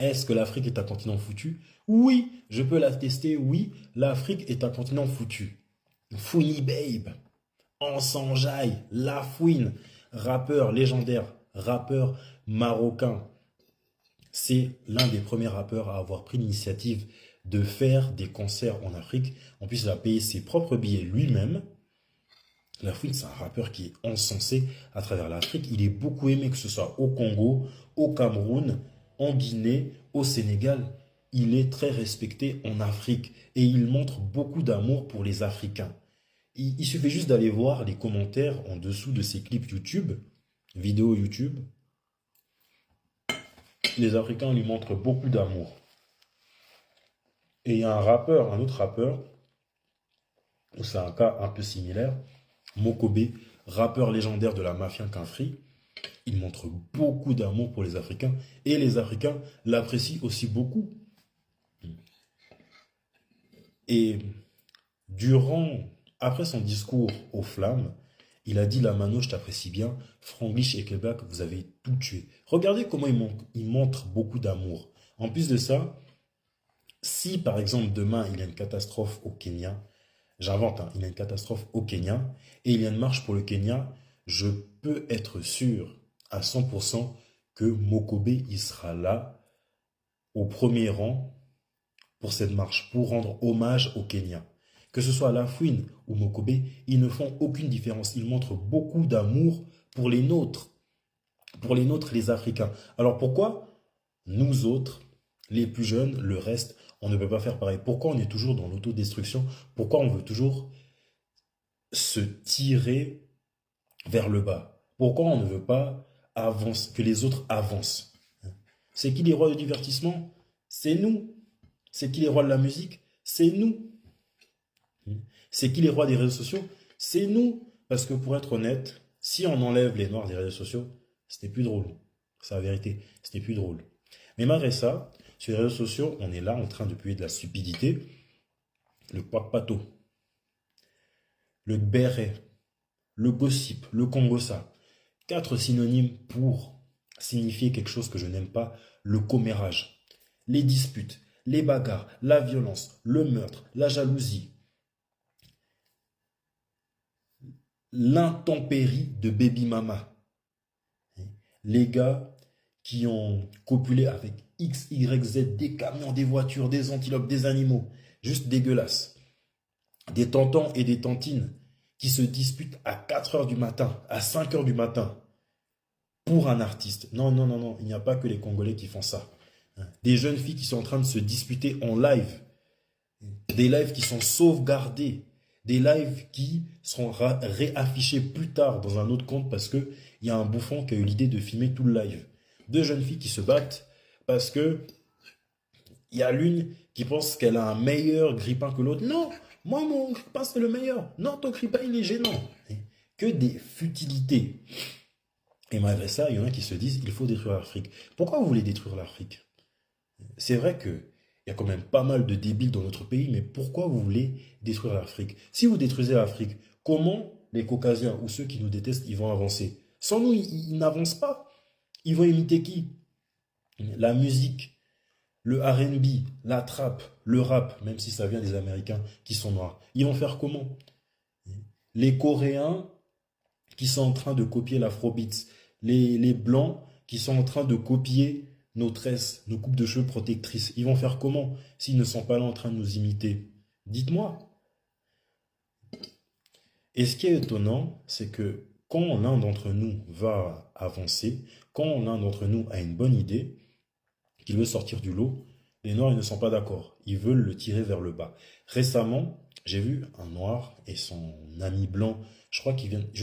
Est-ce que l'Afrique est un continent foutu? Oui, je peux l'attester, oui, l'Afrique est un continent foutu. Fouini Babe, Ensanjaille, La Fouine, rappeur légendaire, rappeur marocain. C'est l'un des premiers rappeurs à avoir pris l'initiative de faire des concerts en Afrique. En plus, il a payé ses propres billets lui-même. La Fouine, c'est un rappeur qui est encensé à travers l'Afrique. Il est beaucoup aimé, que ce soit au Congo, au Cameroun, en Guinée, au Sénégal. Il est très respecté en Afrique et il montre beaucoup d'amour pour les Africains. Il suffit juste d'aller voir les commentaires en dessous de ses clips YouTube, vidéos YouTube. Les Africains lui montrent beaucoup d'amour. Et il y a un autre rappeur, où c'est un cas un peu similaire, Mokobe, rappeur légendaire de la mafia Quinfri. Il montre beaucoup d'amour pour les Africains et les Africains l'apprécient aussi beaucoup. Et après son discours aux flammes, il a dit: la Mano, je t'apprécie bien. Franglish et Québec, vous avez tout tué. Regardez comment il montre beaucoup d'amour. En plus de ça, si par exemple demain il y a une catastrophe au Kenya, j'invente, hein, il y a une catastrophe au Kenya et il y a une marche pour le Kenya, je peux être sûr à 100% que Mokobe il sera là au premier rang pour cette marche, pour rendre hommage au Kenya. Que ce soit Lafouine ou Mokobe, ils ne font aucune différence. Ils montrent beaucoup d'amour pour les nôtres, les Africains. Alors pourquoi nous autres, les plus jeunes, le reste, on ne peut pas faire pareil? Pourquoi on est toujours dans l'autodestruction? Pourquoi on veut toujours se tirer vers le bas? Pourquoi on ne veut pas avancer, que les autres avancent? C'est qui les rois du divertissement? C'est nous. C'est qui les rois de la musique? C'est nous. C'est qui les rois des réseaux sociaux? C'est nous. Parce que pour être honnête, si on enlève les noirs des réseaux sociaux, ce n'est plus drôle. C'est la vérité. Ce n'est plus drôle. Mais malgré ça, sur les réseaux sociaux, on est là en train de puer de la stupidité. Le pato, le béret, le gossip, le congossa. 4 synonymes pour signifier quelque chose que je n'aime pas: le commérage. Les disputes, les bagarres, la violence, le meurtre, la jalousie, l'intempérie de baby mama. Les gars qui ont copulé avec X, Y, Z, des camions, des voitures, des antilopes, des animaux. Juste dégueulasse. Des tontons et des tantines qui se disputent à 4 heures du matin, à 5 heures du matin, pour un artiste. Non, non, non, non, il n'y a pas que les Congolais qui font ça. Des jeunes filles qui sont en train de se disputer en live. Des lives qui sont sauvegardés. Des lives qui seront réaffichés plus tard dans un autre compte parce qu'il y a un bouffon qui a eu l'idée de filmer tout le live. 2 jeunes filles qui se battent parce que il y a l'une qui pense qu'elle a un meilleur grippin que l'autre. Non, moi mon grippin c'est le meilleur. Non, ton grippin il est gênant. Que des futilités. Et malgré ça, il y en a qui se disent: il faut détruire l'Afrique. Pourquoi vous voulez détruire l'Afrique? C'est vrai que il y a quand même pas mal de débiles dans notre pays, mais pourquoi vous voulez détruire l'Afrique? Si vous détruisez l'Afrique, comment les Caucasiens ou ceux qui nous détestent, ils vont avancer? Sans nous, ils n'avancent pas. Ils vont imiter qui? La musique, le R&B, la trap, le rap, même si ça vient des Américains qui sont noirs. Ils vont faire comment? Les Coréens qui sont en train de copier l'afrobeats, les Blancs qui sont en train de copier nos tresses, nos coupes de cheveux protectrices. Ils vont faire comment s'ils ne sont pas là en train de nous imiter? Dites-moi. Et ce qui est étonnant, c'est que quand l'un d'entre nous va avancer, quand l'un d'entre nous a une bonne idée, qu'il veut sortir du lot, les Noirs ils ne sont pas d'accord. Ils veulent le tirer vers le bas. Récemment, j'ai vu un Noir et son ami blanc, je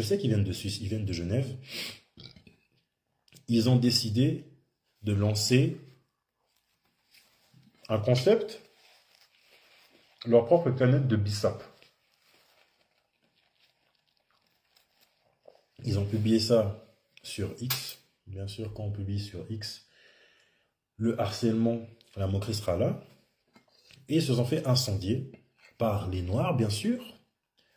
sais qu'ils viennent de Suisse, ils viennent de Genève. Ils ont décidé de lancer un concept, leur propre planète de Bissap. Ils ont publié ça sur X. Bien sûr, quand on publie sur X, le harcèlement, la moquerie sera là. Et ils se sont fait incendier par les Noirs, bien sûr.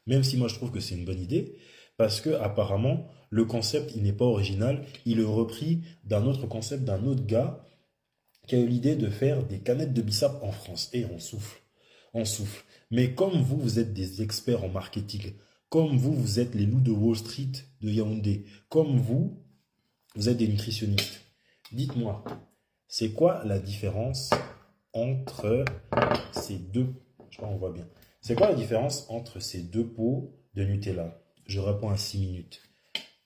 Même si moi je trouve que c'est une bonne idée. Parce que apparemment, le concept, il n'est pas original. Il est repris d'un autre concept d'un autre gars qui a eu l'idée de faire des canettes de bissap en France. Et on souffle, on souffle. Mais comme vous, vous êtes des experts en marketing, comme vous, vous êtes les loups de Wall Street de Yaoundé, comme vous êtes des nutritionnistes. Dites-moi, c'est quoi la différence entre ces deux... Je crois qu'on voit bien. C'est quoi la différence entre ces deux pots de Nutella? Je réponds à 6 minutes.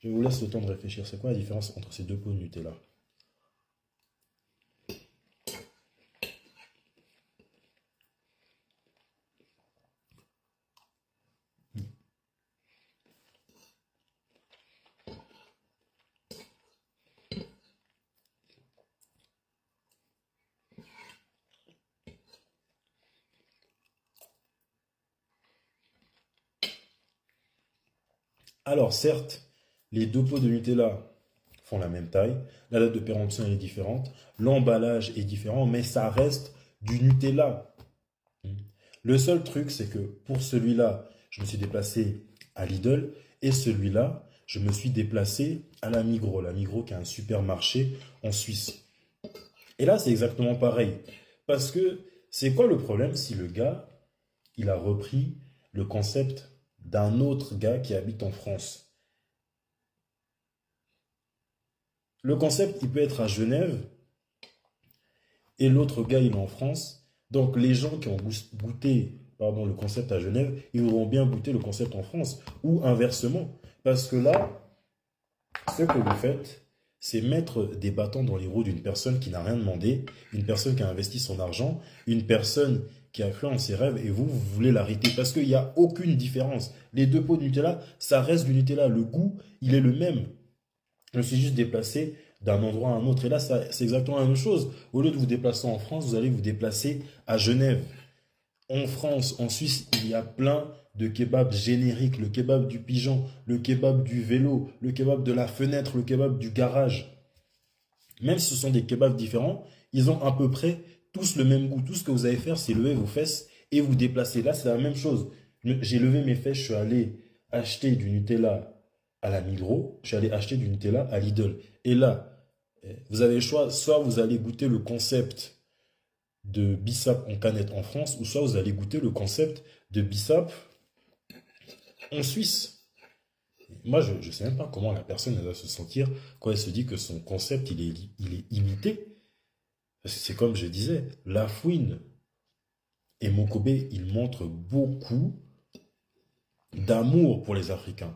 Je vous laisse le temps de réfléchir. C'est quoi la différence entre ces deux pots de Nutella? Alors, certes, les deux pots de Nutella font la même taille, la date de péremption est différente, l'emballage est différent, mais ça reste du Nutella. Le seul truc, c'est que pour celui-là, je me suis déplacé à Lidl et celui-là, je me suis déplacé à la Migros. La Migros qui est un supermarché en Suisse. Et là, c'est exactement pareil. Parce que c'est quoi le problème si le gars, il a repris le concept d'un autre gars qui habite en France? Le concept, il peut être à Genève et l'autre gars, il est en France. Donc, les gens qui ont goûté pardon, le concept à Genève, ils auront bien goûté le concept en France. Ou inversement. Parce que là, ce que vous faites, c'est mettre des bâtons dans les roues d'une personne qui n'a rien demandé, une personne qui a investi son argent, une personne qui a cru en ses rêves et vous voulez l'arrêter parce qu'il n'y a aucune différence. Les deux pots de Nutella, ça reste du Nutella. Le goût, il est le même. Je me suis juste déplacé d'un endroit à un autre. Et là, c'est exactement la même chose. Au lieu de vous déplacer en France, vous allez vous déplacer à Genève. En France, en Suisse, il y a plein de kebabs génériques. Le kebab du pigeon, le kebab du vélo, le kebab de la fenêtre, le kebab du garage. Même si ce sont des kebabs différents, ils ont à peu près tous le même goût. Tout ce que vous allez faire, c'est lever vos fesses et vous déplacer. Là, c'est la même chose. J'ai levé mes fesses, je suis allé acheter du Nutella à la Migros, je suis allé acheter du Nutella à Lidl. Et là, vous avez le choix, soit vous allez goûter le concept de bissap en canette en France, ou soit vous allez goûter le concept de bissap en Suisse. Moi, je ne sais même pas comment la personne elle va se sentir quand elle se dit que son concept, il est imité. C'est comme je disais, Lafouine et Mokobe, ils montrent beaucoup d'amour pour les Africains.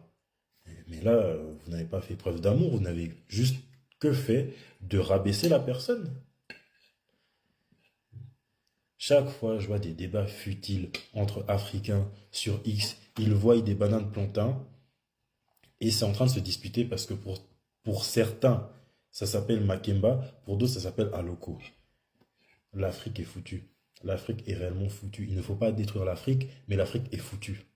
Mais là, vous n'avez pas fait preuve d'amour, vous n'avez juste que fait de rabaisser la personne. Chaque fois, je vois des débats futiles entre Africains sur X. Ils voient des bananes plantains et c'est en train de se disputer parce que pour certains, ça s'appelle Makemba, pour d'autres, ça s'appelle Aloko. L'Afrique est foutue. L'Afrique est réellement foutue. Il ne faut pas détruire l'Afrique, mais l'Afrique est foutue.